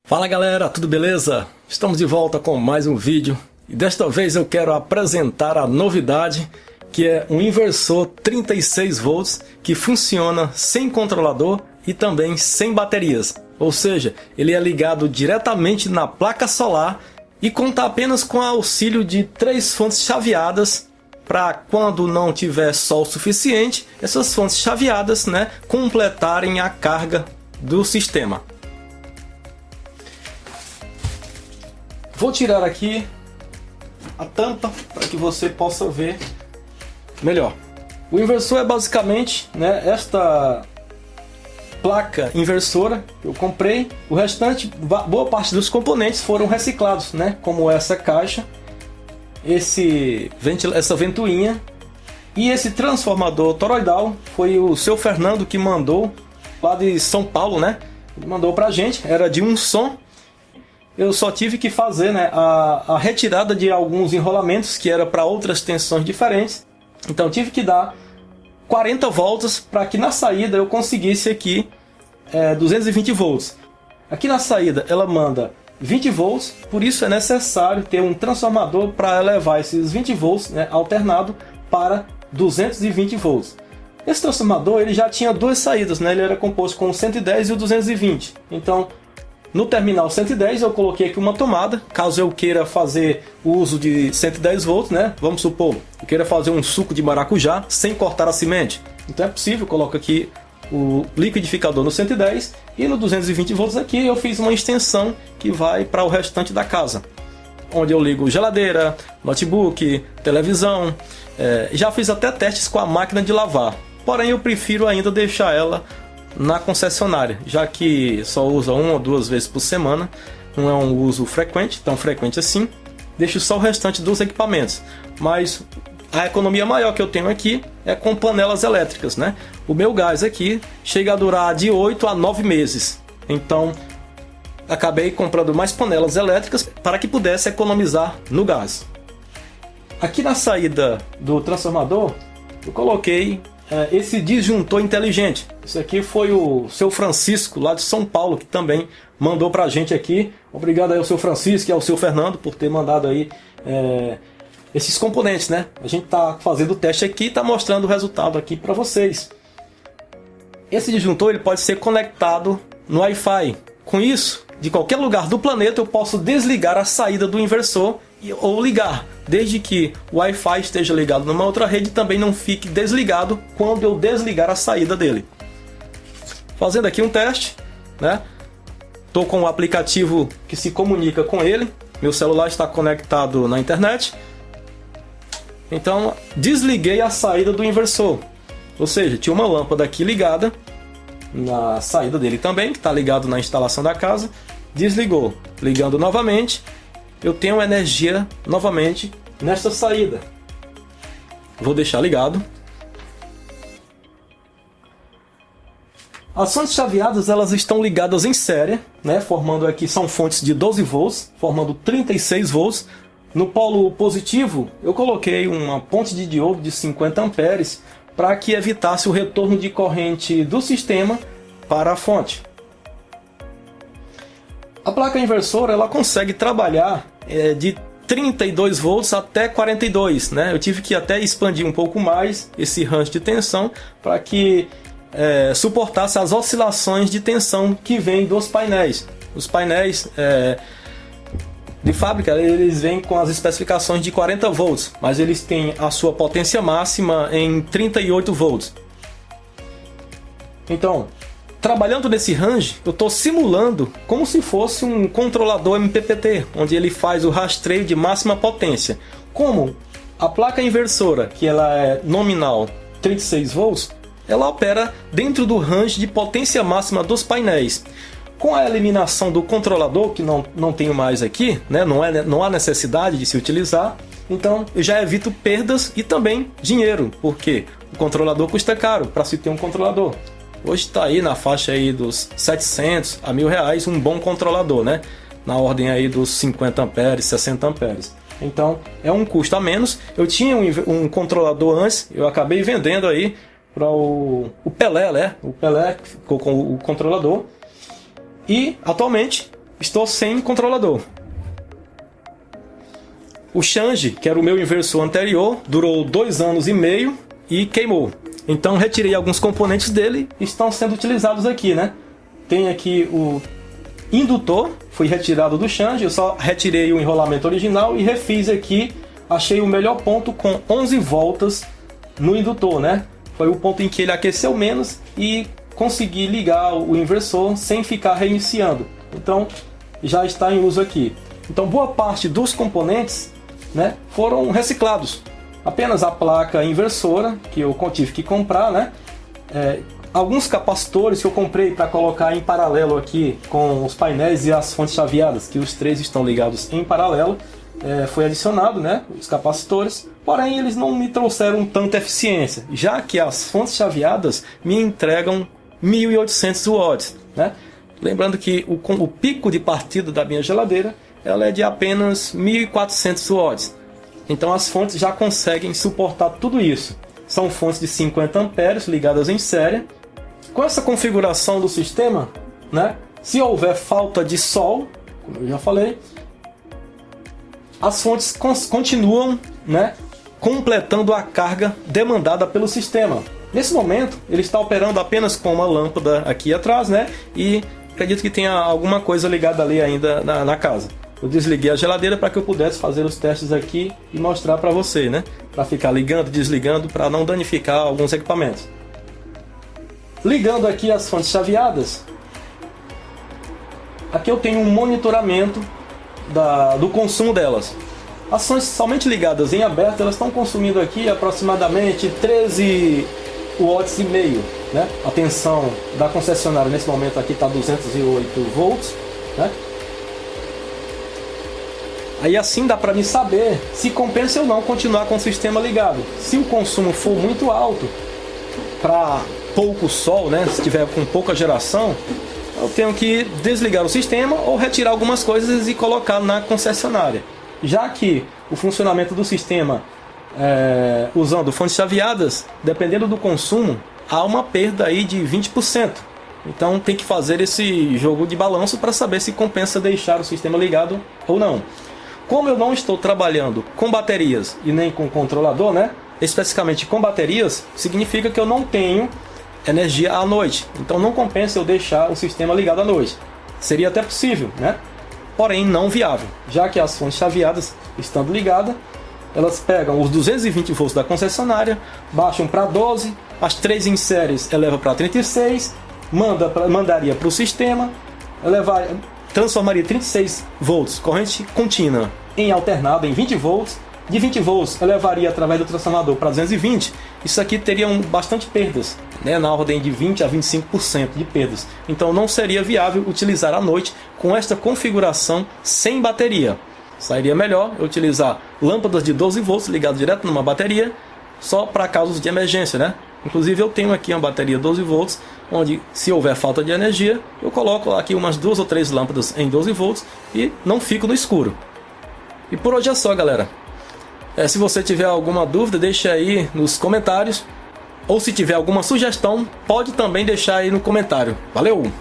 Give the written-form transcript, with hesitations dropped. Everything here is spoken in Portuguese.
Fala galera, tudo beleza? Estamos de volta com mais um vídeo e desta vez eu quero apresentar a novidade, que é um inversor 36 volts que funciona sem controlador e também sem baterias. Ou seja, ele é ligado diretamente na placa solar e conta apenas com o auxílio de 3 fontes chaveadas para quando não tiver sol suficiente, essas fontes chaveadas, completarem a carga do sistema. Vou tirar aqui a tampa para que você possa ver melhor. O inversor é basicamente esta placa inversora que eu comprei. O restante, boa parte dos componentes foram reciclados, como essa caixa, essa ventoinha e esse transformador toroidal. Foi o seu Fernando que mandou lá de São Paulo, Ele mandou pra gente, era de um som. Eu só tive que fazer a retirada de alguns enrolamentos que era para outras tensões diferentes. Então tive que dar 40 voltas para que na saída eu conseguisse aqui 220 volts. Aqui na saída ela manda 20 volts, por isso é necessário ter um transformador para elevar esses 20 volts alternado para 220 volts. Esse transformador ele já tinha duas saídas, ele era composto com o 110 e o 220. Então no terminal 110 eu coloquei aqui uma tomada, caso eu queira fazer o uso de 110 volts, Vamos supor, eu queira fazer um suco de maracujá sem cortar a semente. Então é possível, coloco aqui o liquidificador no 110 e no 220 volts aqui eu fiz uma extensão que vai para o restante da casa, onde eu ligo geladeira, notebook, televisão. Já fiz até testes com a máquina de lavar, porém eu prefiro ainda deixar ela na concessionária, já que só usa 1 ou 2 vezes por semana, não é um uso frequente, tão frequente assim. Deixo só o restante dos equipamentos, mas a economia maior que eu tenho aqui é com panelas elétricas, O meu gás aqui chega a durar de 8 a 9 meses, então acabei comprando mais panelas elétricas para que pudesse economizar no gás. Aqui na saída do transformador eu coloquei esse disjuntor inteligente. Isso aqui foi o seu Francisco lá de São Paulo que também mandou pra gente aqui. Obrigado aí ao seu Francisco e ao seu Fernando por ter mandado aí esses componentes, A gente tá fazendo o teste aqui e tá mostrando o resultado aqui para vocês. Esse disjuntor ele pode ser conectado no Wi-Fi. Com isso, de qualquer lugar do planeta eu posso desligar a saída do inversor ou ligar, desde que o Wi-Fi esteja ligado numa outra rede e também não fique desligado quando eu desligar a saída dele. Fazendo aqui um teste, Estou com um aplicativo que se comunica com ele. Meu celular está conectado na internet. Então desliguei a saída do inversor. Ou seja, tinha uma lâmpada aqui ligada na saída dele também, que está ligado na instalação da casa. Desligou. Ligando novamente, eu tenho energia novamente nesta saída. Vou deixar ligado. As fontes chaveadas elas estão ligadas em série, formando aqui, são fontes de 12 volts, formando 36 volts. No polo positivo eu coloquei uma ponte de diodo de 50 amperes para que evitasse o retorno de corrente do sistema para a fonte. A placa inversora ela consegue trabalhar de 32 volts até 42, Eu tive que até expandir um pouco mais esse range de tensão para que suportasse as oscilações de tensão que vêm dos painéis. Os painéis de fábrica eles vêm com as especificações de 40 volts, mas eles têm a sua potência máxima em 38 volts. Então, trabalhando nesse range, eu estou simulando como se fosse um controlador MPPT, onde ele faz o rastreio de máxima potência. Como a placa inversora, que ela é nominal 36 volts, ela opera dentro do range de potência máxima dos painéis. Com a eliminação do controlador, que não tenho mais aqui, não há necessidade de se utilizar, então eu já evito perdas e também dinheiro, porque o controlador custa caro para se ter um controlador. Hoje está aí na faixa aí dos 700 a R$1.000 um bom controlador, Na ordem aí dos 50 amperes, 60 amperes. Então é um custo a menos. Eu tinha um controlador antes, eu acabei vendendo aí para o Pelé, O Pelé ficou com o controlador. E atualmente estou sem controlador. O Change, que era o meu inversor anterior, durou 2 anos e meio e queimou. Então retirei alguns componentes dele e estão sendo utilizados aqui, né? Tem aqui o indutor, foi retirado do Change, eu só retirei o enrolamento original e refiz aqui. Achei o melhor ponto com 11 voltas no indutor, né? Foi o ponto em que ele aqueceu menos e consegui ligar o inversor sem ficar reiniciando. Então já está em uso aqui. Então boa parte dos componentes, né, foram reciclados. Apenas a placa inversora que eu tive que comprar, né? Alguns capacitores que eu comprei para colocar em paralelo aqui com os painéis e as fontes chaveadas, que os três estão ligados em paralelo, foi adicionado, né, os capacitores, porém eles não me trouxeram tanta eficiência, já que as fontes chaveadas me entregam 1800 watts, né? Lembrando que o pico de partida da minha geladeira ela é de apenas 1400 watts. Então as fontes já conseguem suportar tudo isso. São fontes de 50 amperes ligadas em série. Com essa configuração do sistema, né, se houver falta de sol, como eu já falei, as fontes continuam, né, completando a carga demandada pelo sistema. Nesse momento, ele está operando apenas com uma lâmpada aqui atrás, né, e acredito que tenha alguma coisa ligada ali ainda na casa. Eu desliguei a geladeira para que eu pudesse fazer os testes aqui e mostrar para você, né? Para ficar ligando e desligando para não danificar alguns equipamentos. Ligando aqui as fontes chaveadas, aqui eu tenho um monitoramento do consumo delas. As fontes somente ligadas em aberto, elas estão consumindo aqui aproximadamente 13 watts e meio, né? A tensão da concessionária nesse momento aqui está 208 volts, né? Aí assim dá para me saber se compensa ou não continuar com o sistema ligado. Se o consumo for muito alto, para pouco sol, né, se tiver com pouca geração, eu tenho que desligar o sistema ou retirar algumas coisas e colocar na concessionária. Já que o funcionamento do sistema usando fontes chaveadas, dependendo do consumo, há uma perda aí de 20%. Então tem que fazer esse jogo de balanço para saber se compensa deixar o sistema ligado ou não. Como eu não estou trabalhando com baterias e nem com controlador, né? Especificamente com baterias, significa que eu não tenho energia à noite. Então não compensa eu deixar o sistema ligado à noite. Seria até possível, né? Porém não viável, já que as fontes chaveadas, estando ligadas, elas pegam os 220 volts da concessionária, baixam para 12, as 3 em séries eleva para 36, mandaria para o sistema, transformaria 36 volts corrente contínua em alternada em 20 volts. De 20 volts elevaria através do transformador para 220. Isso aqui teria bastante perdas, né, na ordem de 20 a 25% de perdas. Então não seria viável utilizar à noite com esta configuração sem bateria. Sairia melhor eu utilizar lâmpadas de 12 volts ligadas direto numa bateria, só para casos de emergência, né? Inclusive eu tenho aqui uma bateria 12 volts, onde se houver falta de energia, eu coloco aqui umas 2 ou 3 lâmpadas em 12 volts e não fico no escuro. E por hoje é só, galera. Se você tiver alguma dúvida, deixa aí nos comentários. Ou se tiver alguma sugestão, pode também deixar aí no comentário. Valeu!